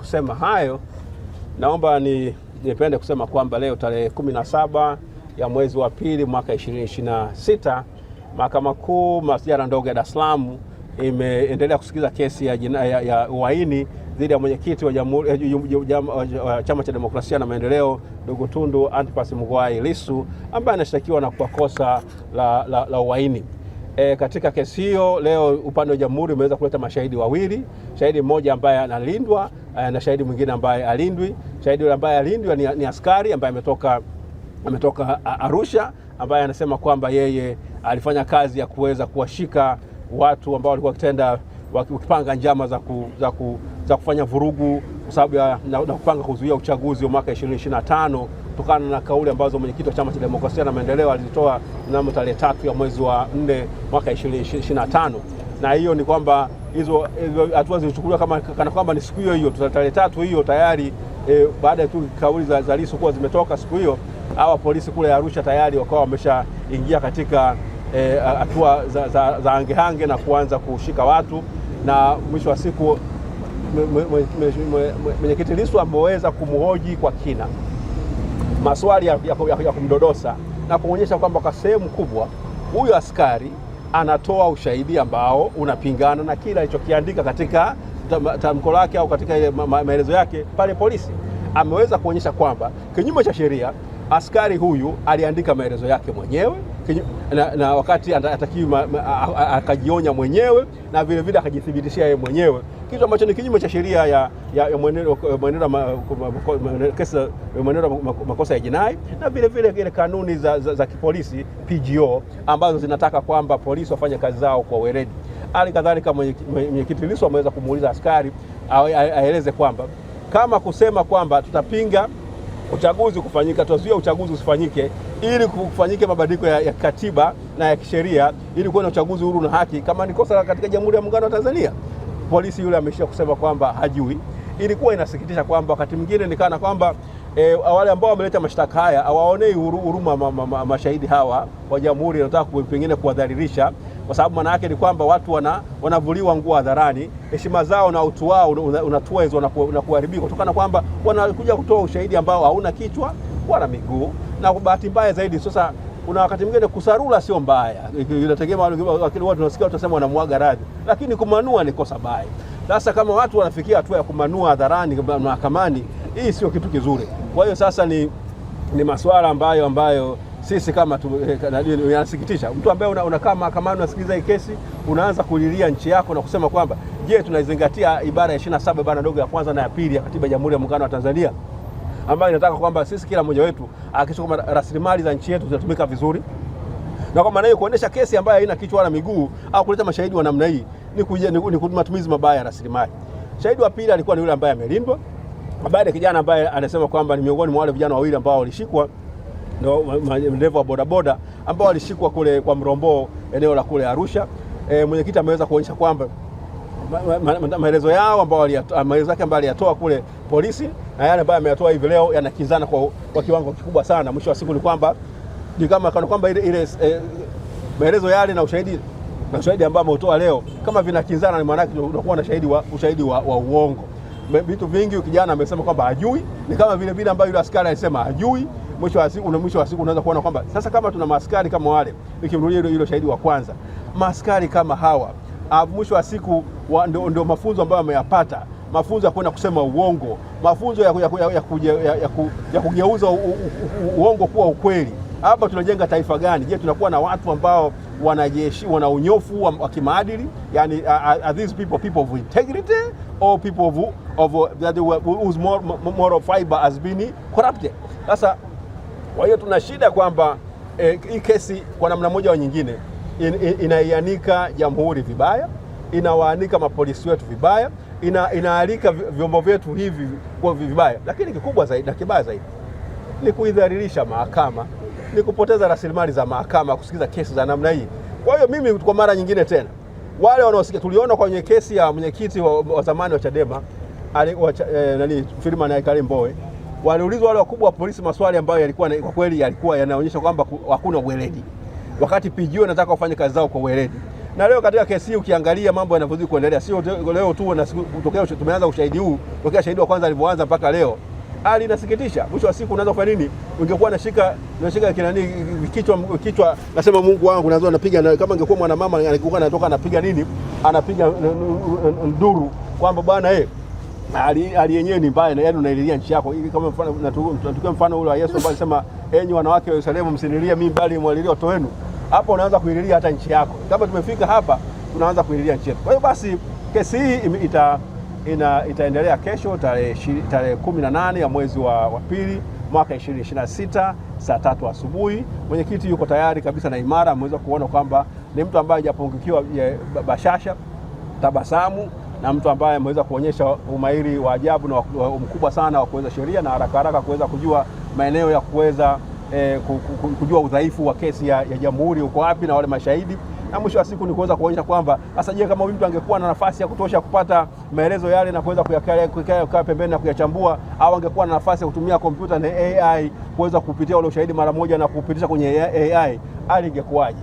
kusema hayo, naomba nipende kusema kwamba leo tarehe 17 ya mwezi wa pili mwaka 2026 Mahakama Kuu Masjala ndogo ya Dar es Salaam imeendelea kusikiliza kesi ya uhaini dhidi ya mwenyekiti wa Chama cha Demokrasia na Maendeleo ndugu Tundu Antipas Mughwai Lissu ambaye anashtakiwa na kwa kosa la uhaini. Katika kesi hiyo leo upande wa jamhuri umeweza kuleta mashahidi wawili, shahidi mmoja ambaye analindwa na shahidi mwingine ambaye alindwi. Shahidi yule ambaye alindwa ni askari ambaye ametoka Arusha, ambaye anasema kwamba yeye alifanya kazi ya kuweza kuwashika watu ambao walikuwa wakipanga njama za kufanya vurugu kwa sababu na kupanga kuzuia uchaguzi wa mwaka 2025 kutokana na kauli ambazo mwenyekiti wa Chama cha Demokrasia na Maendeleo alizitoa mnamo tarehe 3 ya mwezi wa 4 mwaka 2025. Na hiyo ni kwamba hizo hatua zilichukuliwa kana kwamba ni siku hiyo tarehe 3 hiyo tayari. Baada ya tu kauli za Lissu kuwa zimetoka siku hiyo, hawa polisi kule Arusha tayari wakawa wameshaingia katika hatua za angehange na kuanza kushika watu, na mwisho wa siku mwenyekiti Lissu ameweza kumhoji kwa kina maswali ya kumdodosa na kuonyesha kwamba kwa sehemu kubwa huyu askari anatoa ushahidi ambao unapingana na kila alichokiandika katika tamko lake au katika ile maelezo yake pale polisi. Ameweza kuonyesha kwamba kinyume cha sheria askari huyu aliandika maelezo yake mwenyewe na wakati atakiwa akajionya mwenyewe na vile vile akajithibitishia yeye mwenyewe, kitu ambacho ni kinyume cha sheria ya mwenendo makosa ya jinai na vile vile ile kanuni za kipolisi PGO ambazo zinataka kwamba polisi wafanye kazi zao kwa weledi. Hali kadhalika mwenyekiti Lissu ameweza kumuuliza askari aeleze kwamba kama kusema kwamba tutapinga uchaguzi kufanyika, tuzuia uchaguzi usifanyike ili kufanyike mabadiliko ya katiba na ya kisheria ili kuwe na uchaguzi huru na haki, kama ni kosa katika Jamhuri ya Muungano wa Tanzania. Polisi yule ameshia kusema kwamba hajui. Ilikuwa inasikitisha kwamba wakati mwingine nikana kwamba wale ambao wameleta mashtaka haya hawaonei huruma mashahidi hawa wa jamhuri, wanataka pengine kuwadhalilisha, kwa sababu maana yake ni kwamba watu wanavuliwa nguo hadharani, heshima zao na utu wao unatuezwa na kuharibika kutokana kwamba wanakuja kutoa ushahidi ambao hauna kichwa wala miguu. Na bahati mbaya zaidi sasa, kuna wakati mwingine kusarula sio mbaya, inategemea wakati watu tunasikia watasema wanamwaga radhi, lakini kumanua ni kosa baya. Sasa kama watu wanafikia hatua ya kumanua hadharani mahakamani, hii sio kitu kizuri. Kwa hiyo sasa ni masuala ambayo sisi kama yanasikitisha. Mtu ambaye unakaa mahakamani unasikiliza hii kesi, unaanza kulilia nchi yako na kusema kwamba je, tunaizingatia ibara ya 27 ibara ndogo ya kwanza na ya pili ya Katiba ya Jamhuri ya Muungano wa Tanzania ambayo inataka kwamba sisi kila mmoja wetu hakikisha kwamba rasilimali za nchi yetu zinatumika vizuri. Na kwa maana hiyo kuendesha kesi ambayo haina kichwa wala miguu au kuleta mashahidi wa namna hii ni matumizi mabaya ya rasilimali. Shahidi wa pili alikuwa ni yule ambaye amelindwa, baada ya kijana ambaye anasema kwamba ni miongoni mwa wale vijana wawili ambao walishikwa, ndio dereva wa bodaboda ambao walishikwa kule kwa Mrombo eneo la kule Arusha. Mwenyekiti ameweza kuonyesha kwamba maelezo yake ambayo aliyatoa kule polisi na yale ambayo ameyatoa hivi leo yanakizana kwa kiwango kikubwa sana. Mwisho wa siku ni kwamba ni kama kwamba ile maelezo yale na ushahidi ambao ameutoa leo kama vinakinzana, ni maana yake unakuwa na ushahidi wa uongo. Vitu vingi kijana amesema kwamba hajui, ni kama vile ambayo yule askari alisema hajui. Mwisho wa siku unaweza kuona kwamba sasa kama tuna maaskari kama wale, nikimrudia ile shahidi wa kwanza, maaskari kama hawa mwisho wa siku ndio mafunzo ambayo ameyapata, mafunzo ya kwenda kusema uongo, mafunzo ya kugeuza uongo kuwa ukweli. Hapa tunajenga taifa gani? Je, tunakuwa na watu ambao wana unyofu wa kimaadili? Yani are these people of integrity or people whose moral fiber has been corrupted? Sasa kwa hiyo tuna shida kwamba hii kesi kwa namna moja au nyingine inaianika jamhuri vibaya, inawaanika mapolisi wetu vibaya, inaalika vyombo vyetu hivi kwa vibaya, lakini kikubwa zaidi na kibaya zaidi ni kuidhalilisha mahakama, ni kupoteza rasilimali za mahakama kusikiza kesi za namna hii. Kwa hiyo mimi kwa mara nyingine tena, wale wanaosikia, tuliona kwenye kesi ya mwenyekiti wa zamani wa Chadema Freeman Aikaeli Mbowe, waliulizwa wale wakubwa wa polisi maswali ambayo yalikuwa kwa kweli yanaonyesha kwamba hakuna uweledi, wakati PGO nataka wafanye kazi zao kwa uweledi. Na leo katika kesi hii ukiangalia mambo yanavyozidi kuendelea, sio leo tu na kutokea tumeanza ushahidi huu, tokea shahidi wa kwanza alivyoanza mpaka leo, hali inasikitisha. Mwisho wa siku unaweza kufanya nini? Ungekuwa nashika kinani kichwa, nasema Mungu wangu, naanza napiga, kama ingekuwa mwana mama angekuwa anatoka anapiga nini, anapiga nduru kwamba bwana hali yenyewe ni mbaya, yaani unaililia nchi yako. Kama mfano natukia mfano ule wa Yesu ambaye alisema enyi wanawake wa Yerusalemu msinilie mimi bali mwalilie watoto wenu. Hapo unaanza kuililia hata nchi yako. Kama tumefika hapa tunaanza kuililia nchi yetu. Kwa hiyo basi kesi hii itaendelea kesho tarehe 18 ya mwezi wa pili mwaka 2026 saa 3 asubuhi. Mwenyekiti yuko tayari kabisa na imara, ameweza kuona kwamba ni mtu ambaye hajapungukiwa bashasha, tabasamu, na mtu ambaye ameweza kuonyesha umahiri wa ajabu na mkubwa sana wa kuweza sheria na haraka kuweza kujua maeneo ya kuweza kujua udhaifu wa kesi ya jamhuri uko wapi na wale mashahidi, na mwisho wa siku ni kuweza kuonyesha kwamba sasa, je, kama mtu angekuwa na nafasi ya kutosha kupata maelezo yale na kuweza kuyakaa pembeni na kuyachambua, au angekuwa na nafasi ya kutumia kompyuta na AI kuweza kupitia ule ushahidi mara moja na kupitisha kwenye AI, hali ingekuwaje?